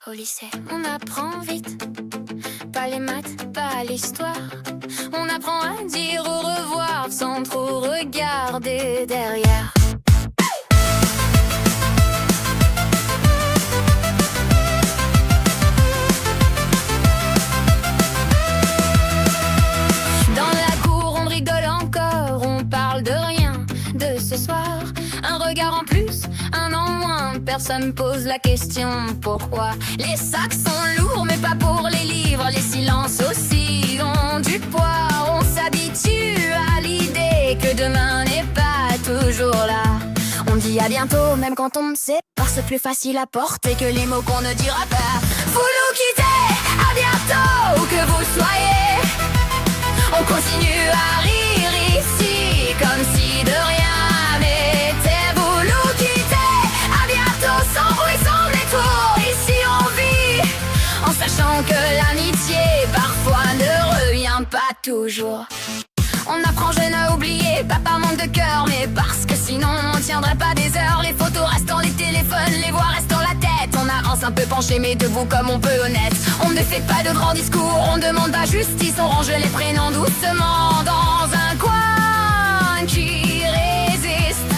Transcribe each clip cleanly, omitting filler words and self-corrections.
Au lycée, on apprend vite, pas les maths, pas l'histoire. On apprend à dire au revoir sans trop regarder derrière. Dans la cour, on rigole encore, on parle de rien, de ce soir. Un regard en plus, un en moins, personne pose la question pourquoi. Les sacs sont lourds, mais pas pour les livres, les silences aussi ont du poids. On s'habitue à l'idée que demain n'est pas toujours là. On dit à bientôt, même quand on ne sait pas, c'est plus facile à porter que les mots qu'on ne dira pas. Vous nous quittez, à bientôt, où que vous soyez. On continue à rire ici, comme si de rien n'était. Vous nous quittez, à bientôt, sans bruit, sans détour. Ici on vit, en sachant que l'amitié parfois ne revient pas toujours. On apprend jeune à oublier, papa manque de cœur, mais parce que sinon on tiendrait pas des heures. Les photos restent dans les téléphones, les voix restent dans la tête. On avance un peu penché mais debout comme on peut honnête. On ne fait pas de grands discours, on demande pas justice. On range les prénoms doucement dans un coin qui résiste.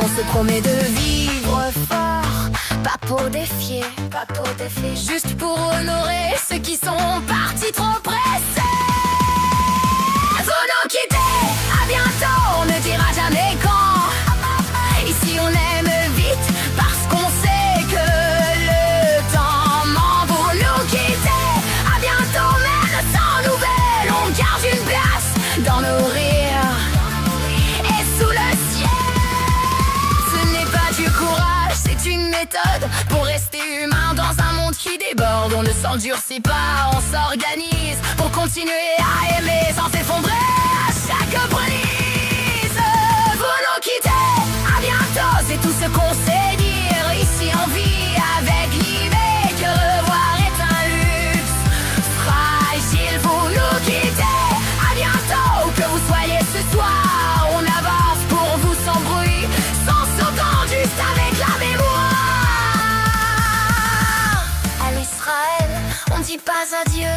On se promet de vivre fort, pas pour défier, juste pour honorer ceux qui sont partis trop pressés. Vous nous quittez, à bientôt, on ne dira jamais quand. Ici on aime vite parce qu'on sait que le temps ment. Vous nous quittez, à bientôt, même sans nouvelles. On garde une place dans nos rires et sous le ciel. Ce n'est pas du courage, c'est une méthode pour rester humain dans un monde qui déborde. On ne s'endurcit pas, on s'organise pour continuer à aimer sans s'effondrer à chaque brise. Vous nous quittez, à bientôt, c'est tout ce qu'on sait dire. Ici on vit avec l'idée que revoir est un luxe fragile. Vous nous quittez, à bientôt, où que vous soyez ce soir. On avance pour vous sans bruit, sans s'entendre, juste avec la mémoire. À l'Israël, on dit pas adieu,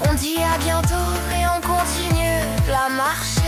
on dit à bientôt et on continue la marche.